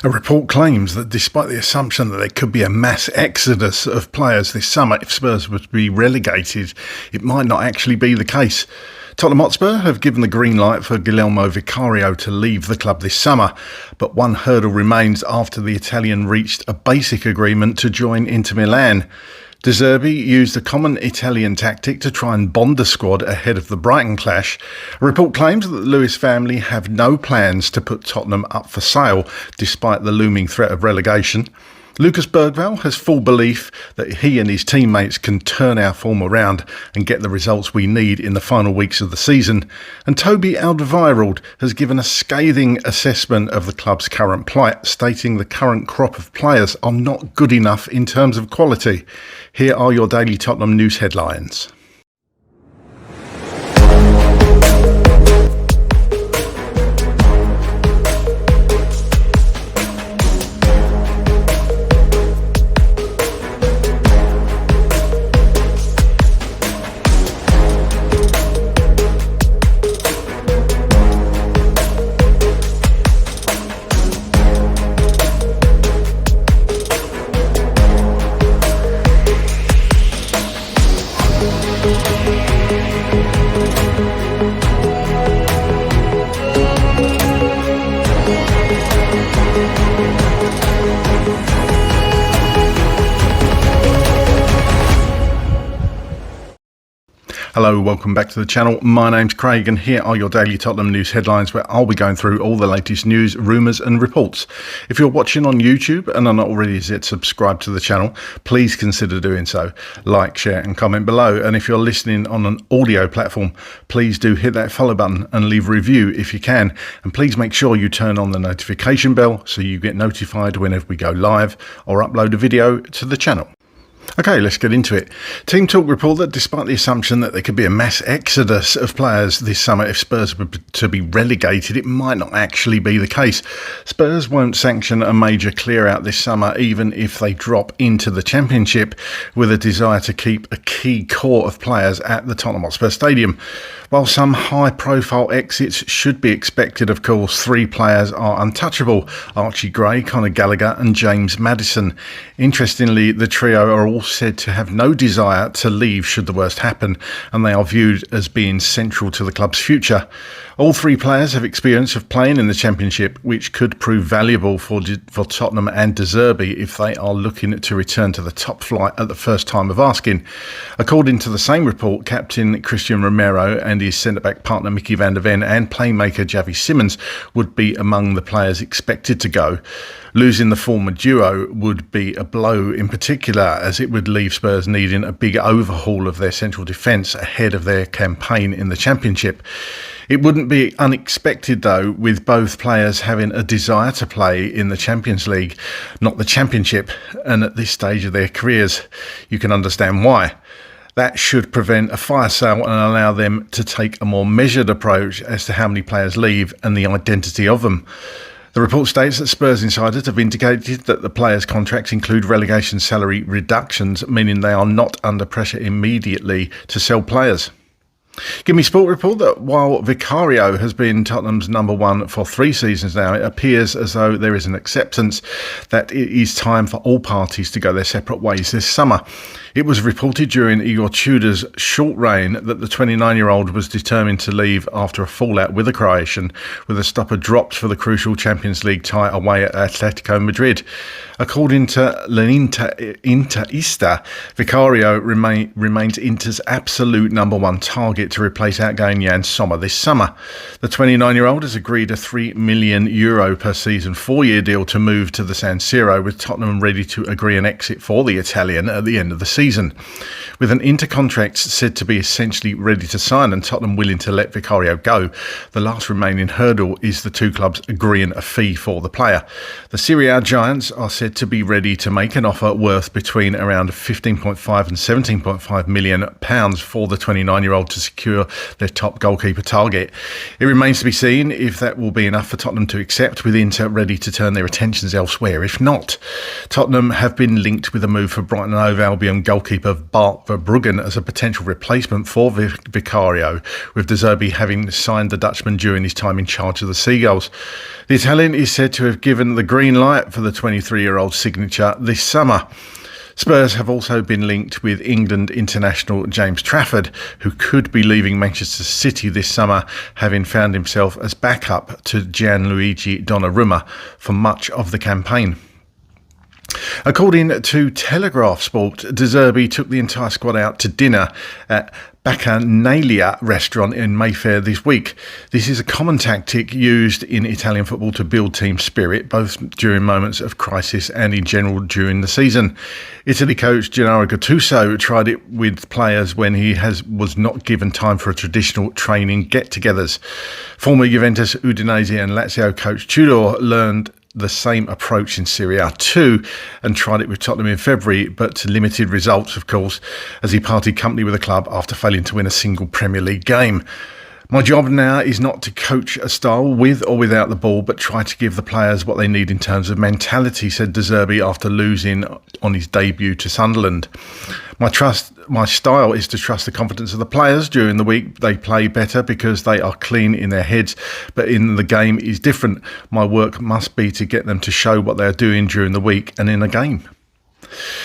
A report claims that despite the assumption that there could be a mass exodus of players this summer if Spurs were to be relegated, it might not actually be the case. Tottenham Hotspur have given the green light for Guillermo Vicario to leave the club this summer, but one hurdle remains after the Italian reached a basic agreement to join Inter Milan. Deserby used a common Italian tactic to try and bond the squad ahead of the Brighton clash. A report claims that the Lewis family have no plans to put Tottenham up for sale, despite the looming threat of relegation. Lucas Bergvall has full belief that he and his teammates can turn our form around and get the results we need in the final weeks of the season. And Toby Alderweireld has given a scathing assessment of the club's current plight, stating the current crop of players are not good enough in terms of quality. Here are your Daily Tottenham News headlines. Hello, welcome back to the channel. My name's Craig and here are your daily Tottenham news headlines where I'll be going through all the latest news, rumours and reports. If you're watching on YouTube and are not already yet subscribed to the channel, please consider doing so. Like, share and comment below. And if you're listening on an audio platform, please do hit that follow button and leave a review if you can. And please make sure you turn on the notification bell so you get notified whenever we go live or upload a video to the channel. Okay, let's get into it. Team Talk report that despite the assumption that there could be a mass exodus of players this summer if Spurs were to be relegated, it might not actually be the case. Spurs won't sanction a major clear-out this summer even if they drop into the Championship, with a desire to keep a key core of players at the Tottenham Hotspur Stadium. While some high-profile exits should be expected, of course, three players are untouchable: Archie Gray, Conor Gallagher and James Maddison. Interestingly, the trio are all said to have no desire to leave should the worst happen, and they are viewed as being central to the club's future. All three players have experience of playing in the Championship, which could prove valuable for Tottenham and Deserby if they are looking to return to the top flight at the first time of asking. According to the same report, captain Christian Romero and his centre-back partner Mickey van der Ven and playmaker Javi Simmons would be among the players expected to go. Losing the former duo would be a blow in particular, as it would leave Spurs needing a big overhaul of their central defence ahead of their campaign in the Championship. It wouldn't be unexpected, though, with both players having a desire to play in the Champions League, not the Championship, and at this stage of their careers. You can understand why. That should prevent a fire sale and allow them to take a more measured approach as to how many players leave and the identity of them. The report states that Spurs insiders have indicated that the players' contracts include relegation salary reductions, meaning they are not under pressure immediately to sell players. Give Me Sport report that while Vicario has been Tottenham's number one for 3 seasons now, it appears as though there is an acceptance that it is time for all parties to go their separate ways this summer. It was reported during Igor Tudor's short reign that the 29-year-old was determined to leave after a fallout with the Croatian, with a stopper dropped for the crucial Champions League tie away at Atletico Madrid. According to Interista, Vicario remains Inter's absolute number one target to replace outgoing Jan Sommer this summer. The 29-year-old has agreed a €3 million per season 4-year deal to move to the San Siro, with Tottenham ready to agree an exit for the Italian at the end of the season. With an Inter contract said to be essentially ready to sign and Tottenham willing to let Vicario go, the last remaining hurdle is the two clubs agreeing a fee for the player. The Serie A giants are said to be ready to make an offer worth between around £15.5 and £17.5 million for the 29-year-old to secure their top goalkeeper target. It remains to be seen if that will be enough for Tottenham to accept, with Inter ready to turn their attentions elsewhere. If not, Tottenham have been linked with a move for Brighton and Hove Albion goalkeeper Bart Verbruggen as a potential replacement for Vicario, with Deserby having signed the Dutchman during his time in charge of the Seagulls. The Italian is said to have given the green light for the 23-year-old signature this summer. Spurs have also been linked with England international James Trafford, who could be leaving Manchester City this summer, having found himself as backup to Gianluigi Donnarumma for much of the campaign. According to Telegraph Sport, Deserby took the entire squad out to dinner at Bacchanalia restaurant in Mayfair this week. This is a common tactic used in Italian football to build team spirit, both during moments of crisis and in general during the season. Italy coach Gennaro Gattuso tried it with players when he was not given time for a traditional training get-togethers. Former Juventus, Udinese and Lazio coach Tudor learned the same approach in Serie A too, and tried it with Tottenham in February, but to limited results, of course, as he parted company with the club after failing to win a single Premier League game. My job now is not to coach a style with or without the ball, but try to give the players what they need in terms of mentality, said De Zerbi after losing on his debut to Sunderland. My style is to trust the confidence of the players. During the week they play better because they are clean in their heads, but in the game is different. My work must be to get them to show what they are doing during the week and in a game.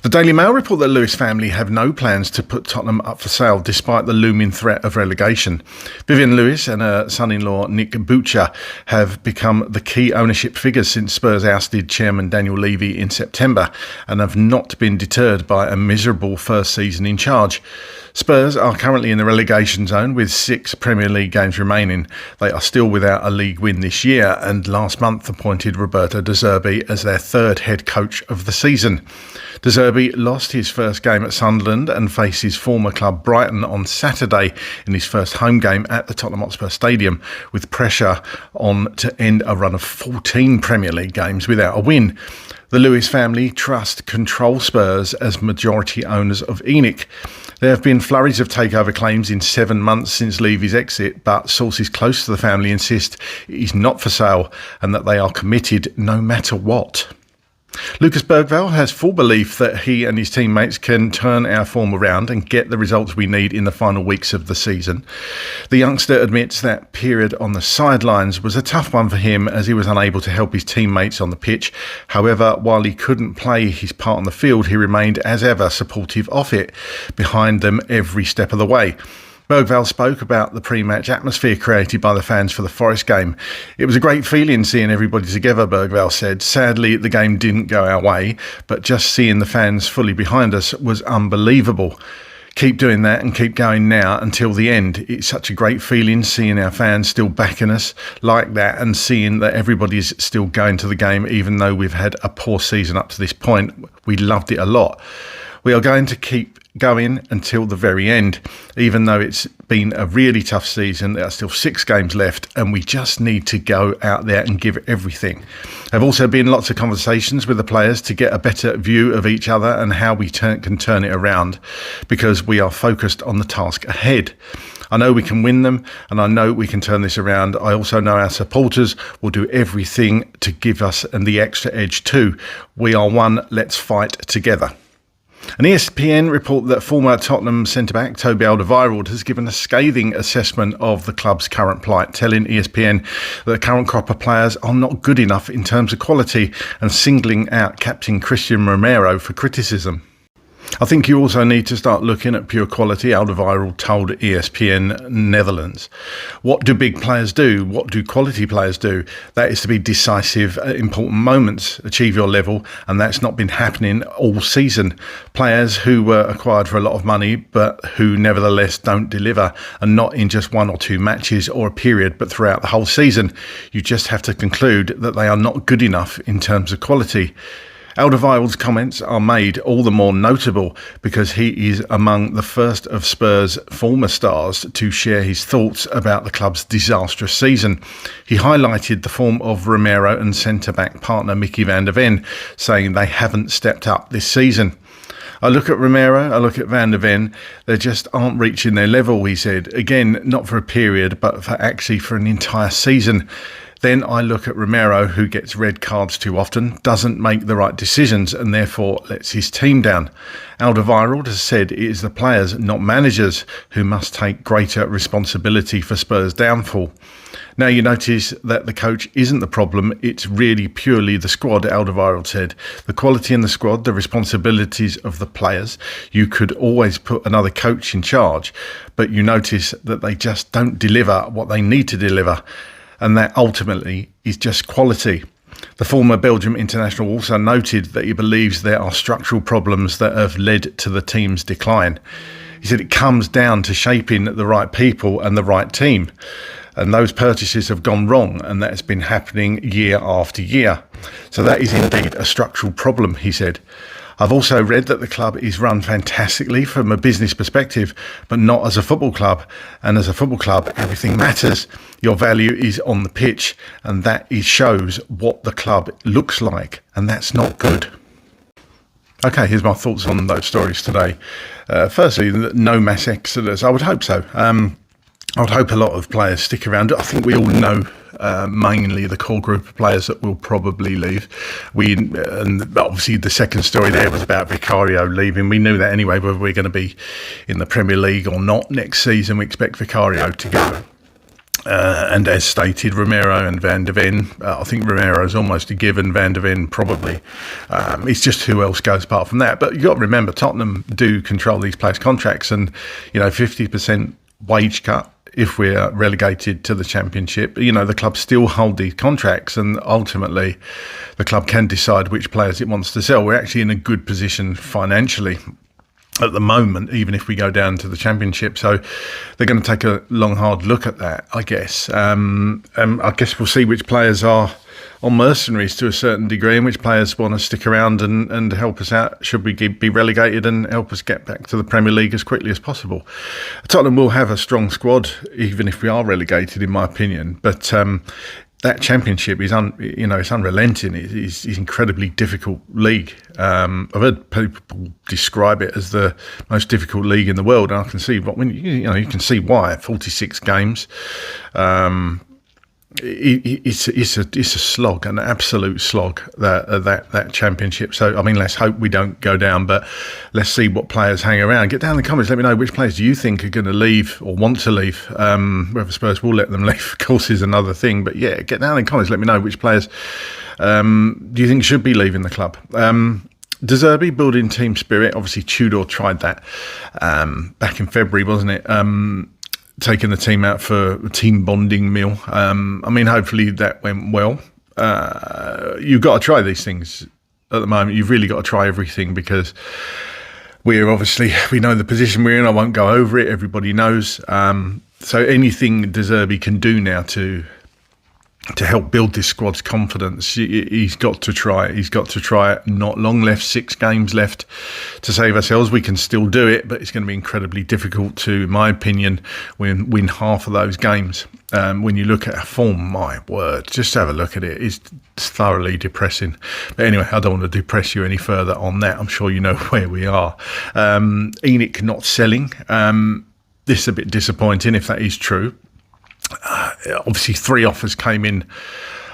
The Daily Mail report that Lewis family have no plans to put Tottenham up for sale despite the looming threat of relegation. Vivian Lewis and her son-in-law Nick Butcher have become the key ownership figures since Spurs ousted chairman Daniel Levy in September and have not been deterred by a miserable first season in charge. Spurs are currently in the relegation zone with 6 Premier League games remaining. They are still without a league win this year and last month appointed Roberto De Zerbi as their third head coach of the season. De Zerbi lost his first game at Sunderland and faced his former club Brighton on Saturday in his first home game at the Tottenham Hotspur Stadium, with pressure on to end a run of 14 Premier League games without a win. The Lewis family trust control Spurs as majority owners of ENIC. There have been flurries of takeover claims in 7 months since Levy's exit, but sources close to the family insist it is not for sale and that they are committed no matter what. Lucas Bergvall has full belief that he and his teammates can turn our form around and get the results we need in the final weeks of the season. The youngster admits that period on the sidelines was a tough one for him as he was unable to help his teammates on the pitch. However, while he couldn't play his part on the field, he remained as ever supportive of it, behind them every step of the way. Bergvall spoke about the pre-match atmosphere created by the fans for the Forest game. It was a great feeling seeing everybody together, Bergvall said. Sadly, the game didn't go our way, but just seeing the fans fully behind us was unbelievable. Keep doing that and keep going now until the end. It's such a great feeling seeing our fans still backing us like that and seeing that everybody's still going to the game even though we've had a poor season up to this point. We loved it a lot. We are going to keep going until the very end. Even though it's been a really tough season, there are still 6 games left and we just need to go out there and give everything. There have also been lots of conversations with the players to get a better view of each other and how we can turn it around, because we are focused on the task ahead. I know we can win them and I know we can turn this around. I also know our supporters will do everything to give us the extra edge too. We are one, let's fight together. An ESPN report that former Tottenham centre-back Toby Alderweireld has given a scathing assessment of the club's current plight, telling ESPN that the current crop of players are not good enough in terms of quality and singling out captain Christian Romero for criticism. I think you also need to start looking at pure quality, Alderweireld told ESPN Netherlands. What do big players do? What do quality players do? That is to be decisive at important moments, achieve your level, and that's not been happening all season. Players who were acquired for a lot of money, but who nevertheless don't deliver, and not in just 1 or 2 matches or a period, but throughout the whole season. You just have to conclude that they are not good enough in terms of quality. Alderweireld's comments are made all the more notable because he is among the first of Spurs' former stars to share his thoughts about the club's disastrous season. He highlighted the form of Romero and centre-back partner Mickey van der Ven, saying they haven't stepped up this season. I look at Romero, I look at Van der Ven, they just aren't reaching their level, he said. Again, not for a period, but for an entire season. Then I look at Romero, who gets red cards too often, doesn't make the right decisions and therefore lets his team down. Alderweireld has said it is the players, not managers, who must take greater responsibility for Spurs' downfall. Now you notice that the coach isn't the problem, it's really purely the squad, Alderweireld said. The quality in the squad, the responsibilities of the players. You could always put another coach in charge, but you notice that they just don't deliver what they need to deliver. And that ultimately is just quality. The former Belgium international also noted that he believes there are structural problems that have led to the team's decline. He said it comes down to shaping the right people and the right team. And those purchases have gone wrong, and that's been happening year after year. So that is indeed a structural problem, he said. I've also read that the club is run fantastically from a business perspective, but not as a football club. And as a football club, everything matters. Your value is on the pitch, and that shows what the club looks like, and that's not good. Okay, here's my thoughts on those stories today. Firstly, no mass exodus. I would hope so. I would hope a lot of players stick around. I think we all know mainly the core group of players that will probably leave. And obviously the second story there was about Vicario leaving. We knew that anyway, whether we're going to be in the Premier League or not next season. We expect Vicario to go. And as stated, Romero and Van de Ven. I think Romero is almost a given. Van de Ven probably. It's just who else goes apart from that. But you've got to remember, Tottenham do control these players' contracts, and 50% wage cut if we're relegated to the Championship. The club still hold these contracts, and ultimately the club can decide which players it wants to sell. We're actually in a good position financially at the moment, even if we go down to the Championship. So they're going to take a long, hard look at that, I guess. I guess we'll see which players are on mercenaries to a certain degree, and which players want to stick around and help us out should we be relegated, and help us get back to the Premier League as quickly as possible. Tottenham will have a strong squad, even if we are relegated, in my opinion. But that Championship is, it's unrelenting. It's incredibly difficult league. I've heard people describe it as the most difficult league in the world, and I can see you can see why. 46 games. It's a slog, an absolute slog, that Championship. So let's hope we don't go down, but let's see what players hang around. Get down in the comments, let me know which players do you think are going to leave or want to leave. Whether Spurs will let them leave, of course, is another thing. But yeah, get down in the comments, let me know which players do you think should be leaving the club. Deserby, building team spirit. Obviously Tudor tried that back in February, wasn't it? Taking the team out for a team bonding meal. Hopefully that went well. You've got to try these things at the moment. You've really got to try everything, because we know the position we're in. I won't go over it. Everybody knows. So anything De Zerbi can do now to help build this squad's confidence, he's got to try it. He's got to try it. Not long left, 6 games left to save ourselves. We can still do it, but it's going to be incredibly difficult to, in my opinion, win half of those games. When you look at our form, my word, just have a look at it. It's thoroughly depressing. But anyway, I don't want to depress you any further on that. I'm sure you know where we are. ENIC not selling. This is a bit disappointing if that is true. Obviously 3 offers came in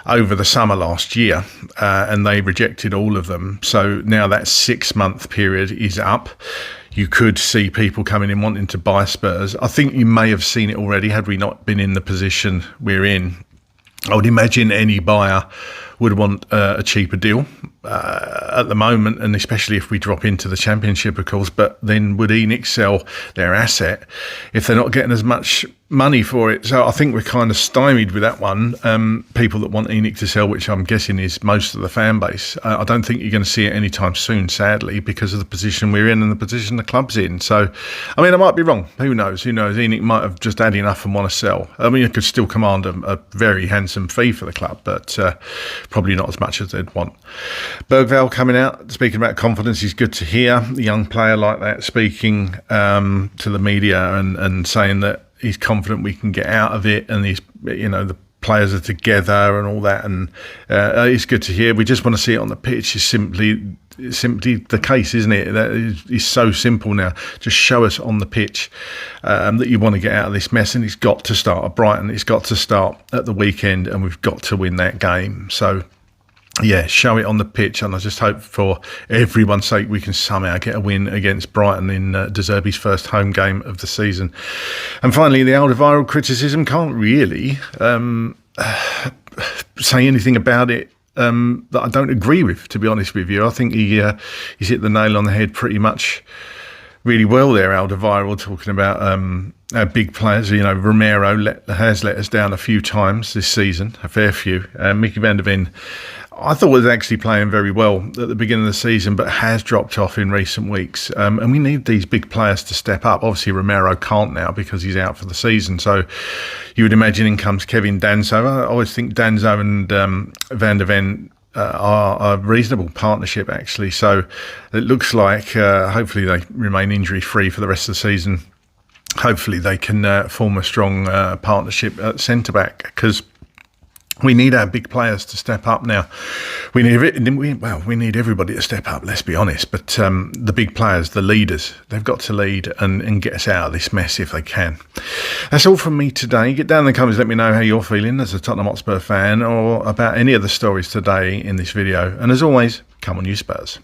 over the summer last year, and they rejected all of them. So now that 6-month period is up. You could see people coming in wanting to buy Spurs. I think you may have seen it already had we not been in the position we're in. I would imagine any buyer would want a cheaper deal at the moment, and especially if we drop into the Championship, of course. But then would ENIC sell their asset if they're not getting as much money for it? So I think we're kind of stymied with that one. People that want ENIC to sell, which I'm guessing is most of the fan base, I don't think you're going to see it anytime soon, sadly, because of the position we're in and the position the club's in. So, I might be wrong. Who knows? ENIC might have just had enough and want to sell. It could still command a very handsome fee for the club, but probably not as much as they'd want. Bergvall coming out, speaking about confidence is good to hear. A young player like that speaking to the media and saying that he's confident we can get out of it, and he's, the players are together and all that, and it's good to hear. We just want to see it on the pitch. Is simply simply the case, isn't it? That is so simple now. Just show us on the pitch that you want to get out of this mess, and it's got to start at Brighton. It's got to start at the weekend, and we've got to win that game. So, yeah, show it on the pitch, and I just hope for everyone's sake we can somehow get a win against Brighton in Deserby's first home game of the season. And finally, the Alderweireld criticism, can't really say anything about it that I don't agree with, to be honest with you. I think he's hit the nail on the head pretty much really well there, Alderweireld, talking about our big players. You know, Romero has let us down a few times this season, a fair few. Mickey van der Ven, I thought was actually playing very well at the beginning of the season, but has dropped off in recent weeks. And we need these big players to step up. Obviously, Romero can't now because he's out for the season. So you would imagine in comes Kevin Danso. I always think Danso and Van der Ven are a reasonable partnership, actually. So it looks like hopefully they remain injury-free for the rest of the season. Hopefully they can form a strong partnership at centre-back, because we need our big players to step up now. We need everybody to step up, let's be honest. But the big players, the leaders, they've got to lead and get us out of this mess if they can. That's all from me today. Get down in the comments, let me know how you're feeling as a Tottenham Hotspur fan, or about any of the stories today in this video. And as always, come on you Spurs.